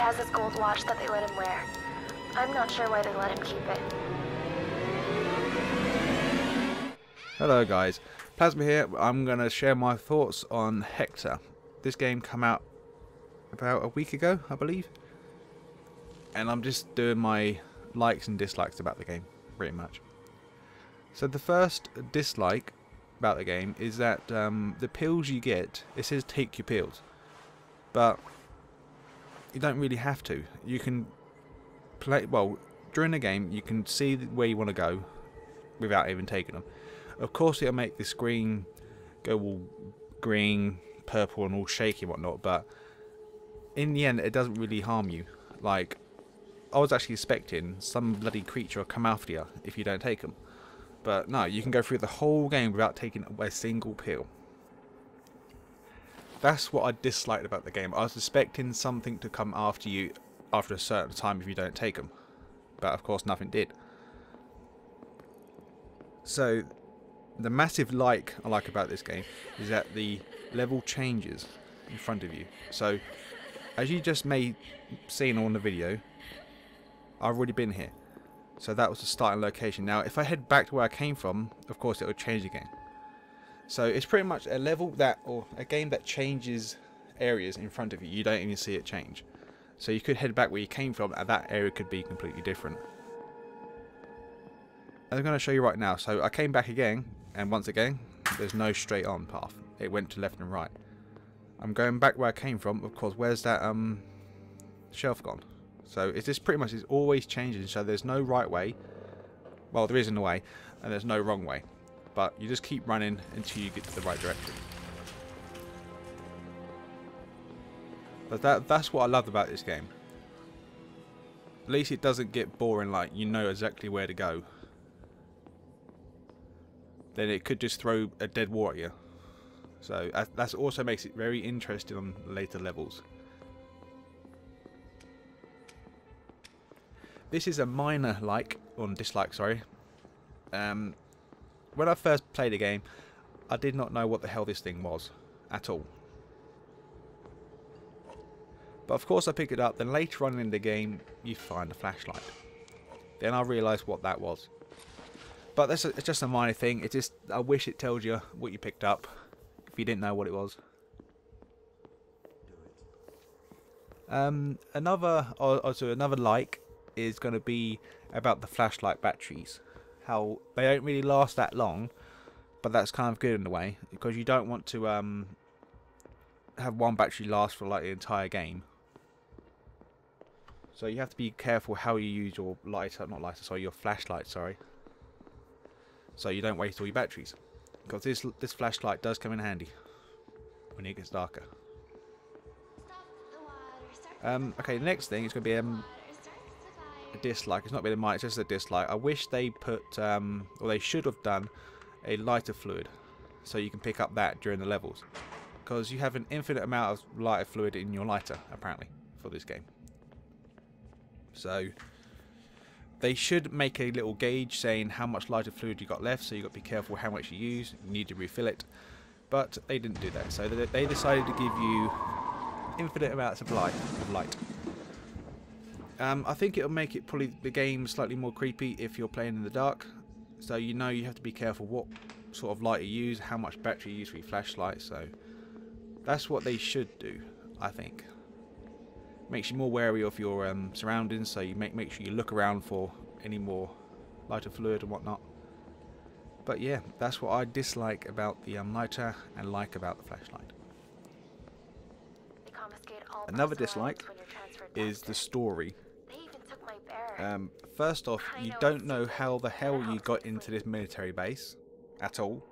has this gold watch that they let him wear. I'm not sure why they let him keep it. Hello guys, Plasma here. I'm going to share my thoughts on Hektor. This game came out about a week ago, I believe. And I'm just doing my likes and dislikes about the game, pretty much. So the first dislike about the game is that the pills you get, it says take your pills. But you don't really have to. You can play, well, during the game you can see where you want to go without even taking them. Of course it'll make the screen go all green, purple and all shaky and whatnot, but in the end it doesn't really harm you. Like, I was actually expecting some bloody creature will come after you if you don't take them. But no, you can go through the whole game without taking a single pill. That's what I disliked about the game. I was expecting something to come after you after a certain time if you don't take them. But of course nothing did. So the massive I like about this game is that the level changes in front of you. So as you just may seen on the video, I've already been here. So that was the starting location. Now if I head back to where I came from, of course it will change again. So it's pretty much a level that, or a game that changes areas in front of you. You don't even see it change. So you could head back where you came from and that area could be completely different. I'm going to show you right now. So I came back again, and once again there's no straight on path. It went to left and right. I'm going back where I came from. Of course, where's that shelf gone? So it's just pretty much, it's always changing. So there's no right way. Well, there isn't a way, and there's no wrong way. But you just keep running until you get to the right direction. But that's what I love about this game. At least it doesn't get boring, like you know exactly where to go. Then it could just throw a dead wall at you. So that also makes it very interesting on later levels. This is a minor dislike, sorry. When I first played the game, I did not know what the hell this thing was at all. But of course I picked it up, then later on in the game you find a flashlight. Then I realised what that was. But it's just a minor thing. It just, I wish it tells you what you picked up if you didn't know what it was. Another like is going to be about the flashlight batteries. How they don't really last that long, but that's kind of good in a way, because you don't want to have one battery last for like the entire game. So you have to be careful how you use your your flashlight, sorry. So you don't waste all your batteries, because this flashlight does come in handy when it gets darker. Okay, the next thing is going to be a dislike. It's not really mine, it's just a dislike. I wish they put, or they should have done, a lighter fluid, so you can pick up that during the levels, because you have an infinite amount of lighter fluid in your lighter apparently for this game. So they should make a little gauge saying how much lighter fluid you got left, so you got to be careful how much you use. You need to refill it, but they didn't do that. So they decided to give you infinite amounts of light. I think it'll make it probably the game slightly more creepy if you're playing in the dark. So you know you have to be careful what sort of light you use, how much battery you use for your flashlight. So that's what they should do, I think. Makes you more wary of your surroundings, so you make sure you look around for any more lighter fluid and whatnot. But yeah, that's what I dislike about the lighter and like about the flashlight. Another dislike is the story. First off, you don't know how the hell you got into this military base at all.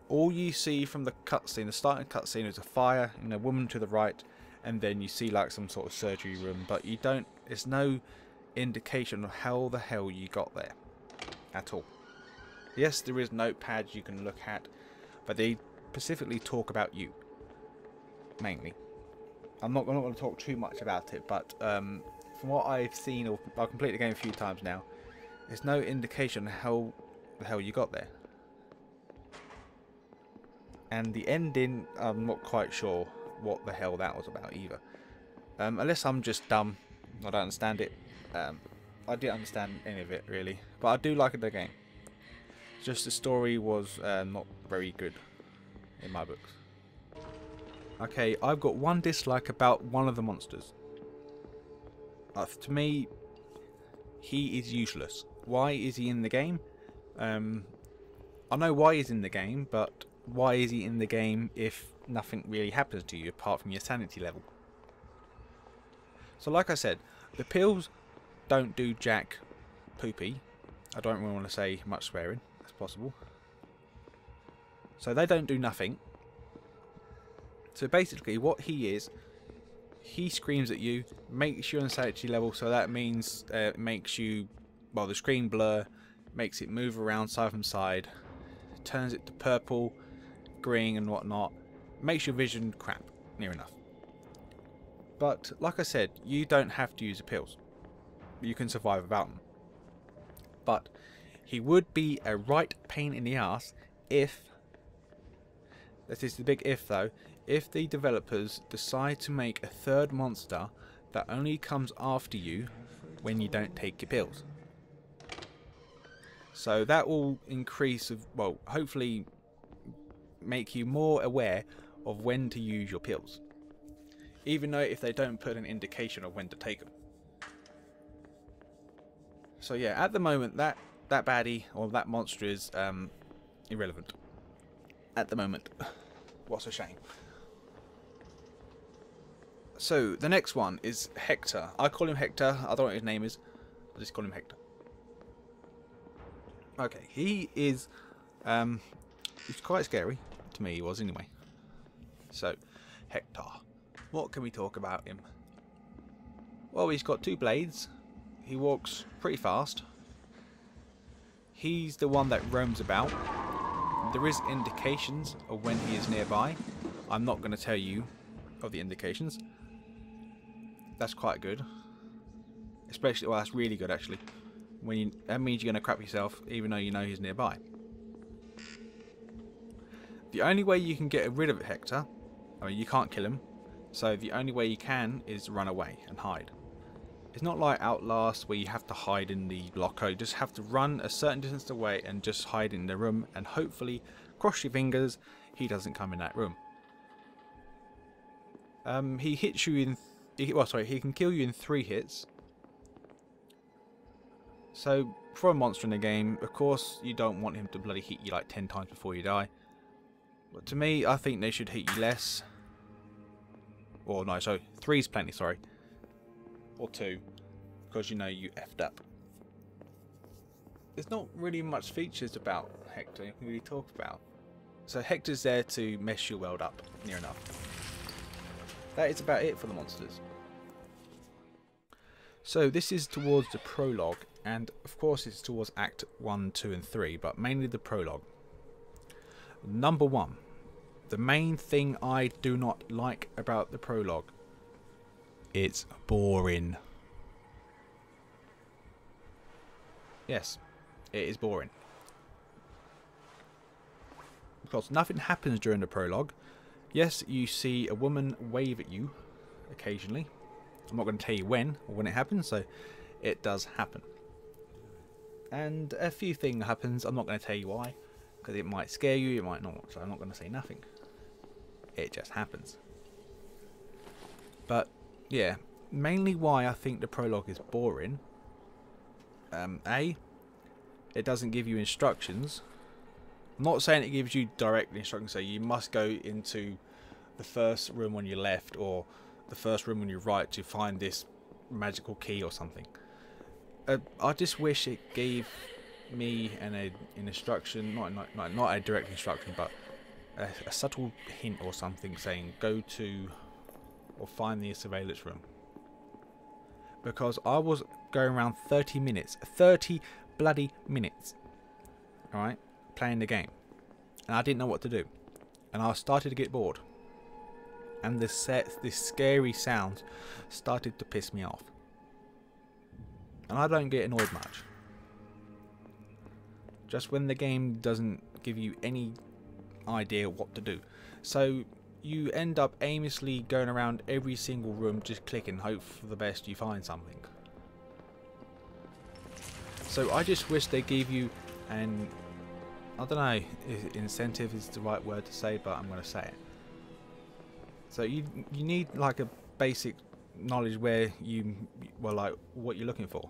All you see from the cutscene, the starting cutscene, is a fire and a woman to the right, and then you see like some sort of surgery room, but you don't, there's no indication of how the hell you got there at all. Yes, there is notepads you can look at, but they specifically talk about you mainly. I'm not going to talk too much about it, but from what I've seen, or I've completed the game a few times now, there's no indication how the hell you got there. And the ending, I'm not quite sure what the hell that was about either. Unless I'm just dumb, I don't understand it. I didn't understand any of it really, but I do like the game. Just the story was not very good in my books. Okay, I've got one dislike about one of the monsters. To me, he is useless. Why is he in the game? I know why he's in the game, but why is he in the game if nothing really happens to you apart from your sanity level? So like I said, the pills don't do jack poopy. I don't really want to say much swearing as possible. So they don't do nothing. So basically what he is, he screams at you, makes your insanity level, so that means makes you, well, the screen blur, makes it move around side from side, turns it to purple, green and whatnot, makes your vision crap, near enough. But like I said, you don't have to use the pills. You can survive without them. But he would be a right pain in the ass if, this is the big if though, if the developers decide to make a third monster that only comes after you when you don't take your pills. So that will increase, well, hopefully make you more aware of when to use your pills. Even though if they don't put an indication of when to take them. So yeah, at the moment that baddie or that monster is irrelevant. At the moment. What's a shame. So the next one is Hektor. I call him Hektor. I don't know what his name is. I just call him Hektor. Okay, he is he's quite scary to me. He was anyway. So Hektor. What can we talk about him? Well, he's got two blades. He walks pretty fast. He's the one that roams about. There is indications of when he is nearby. I'm not going to tell you of the indications. That's quite good. Especially, well, that's really good actually. That means you're going to crap yourself even though you know he's nearby. The only way you can get rid of Hektor, I mean, you can't kill him. So the only way you can is run away and hide. It's not like Outlast where you have to hide in the locker. You just have to run a certain distance away and just hide in the room and hopefully, cross your fingers, he doesn't come in that room. He hits you in... he can kill you in 3 hits. So, for a monster in the game, of course, you don't want him to bloody hit you like 10 times before you die. But to me, I think they should hit you less. Or no, so 3's plenty, sorry. Or 2, because you know you effed up. There's not really much features about Hektor you can really talk about. So Hektor's there to mess your world up, near enough. That is about it for the monsters. So this is towards the prologue, and of course it's towards Act 1, 2 and 3, but mainly the prologue. Number 1. The main thing I do not like about the prologue. It's boring. Yes, it is boring. Because nothing happens during the prologue. Yes, you see a woman wave at you occasionally. I'm not going to tell you when or when it happens, so it does happen. And a few things happens. I'm not going to tell you why, because it might scare you, it might not. So I'm not going to say nothing. It just happens. But yeah, mainly why I think the prologue is boring. A, it doesn't give you instructions. I'm not saying it gives you direct instructions, so you must go into the first room on your left or the first room on your right to find this magical key or something. I just wish it gave me an instruction, not a direct instruction, but a subtle hint or something saying go to or find the surveillance room. Because I was going around 30 minutes, 30 bloody minutes, alright, playing the game, and I didn't know what to do, and I started to get bored, and this scary sound started to piss me off, and I don't get annoyed much. Just when the game doesn't give you any idea what to do. So you end up aimlessly going around every single room just clicking, hope for the best you find something. So I just wish they gave you an, I don't know if incentive is the right word to say, but I'm going to say it. So you need like a basic knowledge where you, well, like what you're looking for,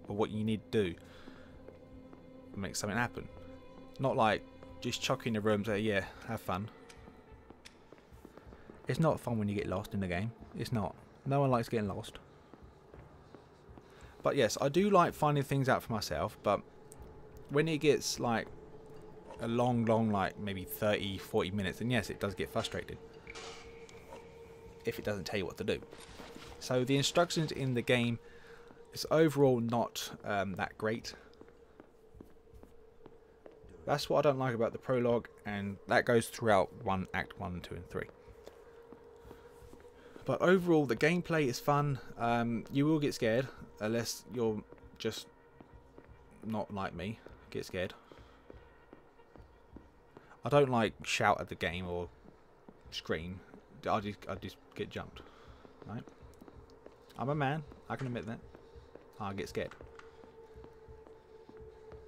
or what you need to do to make something happen. Not like just chucking the rooms there, yeah, have fun. It's not fun when you get lost in the game. It's not. No one likes getting lost. But yes, I do like finding things out for myself, but when it gets like a long, like maybe 30, 40 minutes, then yes, it does get frustrating if it doesn't tell you what to do. So the instructions in the game is overall not that great. That's what I don't like about the prologue, and that goes throughout Act 1, 2 and 3. But overall, the gameplay is fun. You will get scared, unless you're just not like me, get scared. I don't like shout at the game or scream. I just get jumped. Right? I'm a man, I can admit that. I get scared.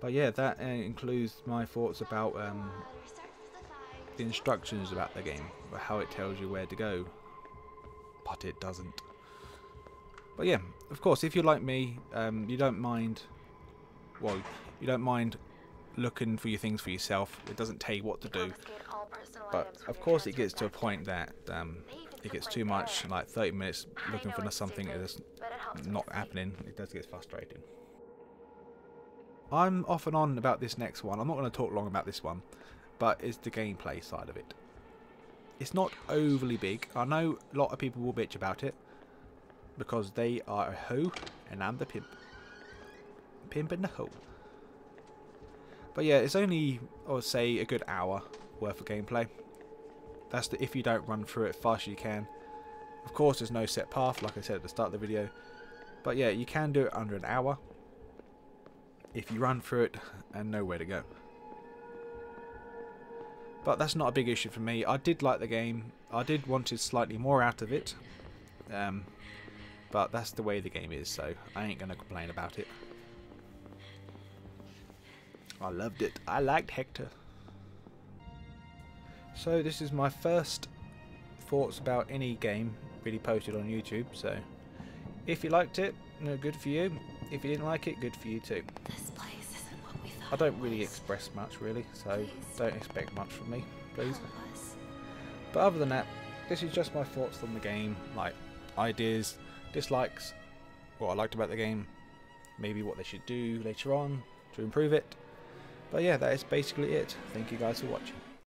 But yeah, that includes my thoughts about the instructions about the game, how it tells you where to go. But it doesn't. But yeah, of course, if you're like me, you don't mind, well, you don't mind looking for your things for yourself. It doesn't tell you what to do. But of course it gets to a point that it gets too much, like 30 minutes looking for something that's not happening. It does get frustrating. I'm off and on about this next one. I'm not going to talk long about this one, but it's the gameplay side of it. It's not overly big. I know a lot of people will bitch about it because they are a hoe and I'm the pimp. Pimp in the hoe. But yeah, it's only, I would say, a good hour worth of gameplay. That's if you don't run through it fast as you can. Of course, there's no set path, like I said at the start of the video. But yeah, you can do it under an hour if you run through it and know where to go. But that's not a big issue for me. I did like the game. I did want slightly more out of it. But that's the way the game is, so I ain't going to complain about it. I loved it. I liked Hektor. So this is my first thoughts about any game really posted on YouTube. So if you liked it, good for you. If you didn't like it, good for you too. This place isn't what we thought. I don't really express much really, so don't expect much from me, please. But other than that, this is just my thoughts on the game, like ideas, dislikes, what I liked about the game, maybe what they should do later on to improve it. But yeah, that is basically it. Thank you guys for watching.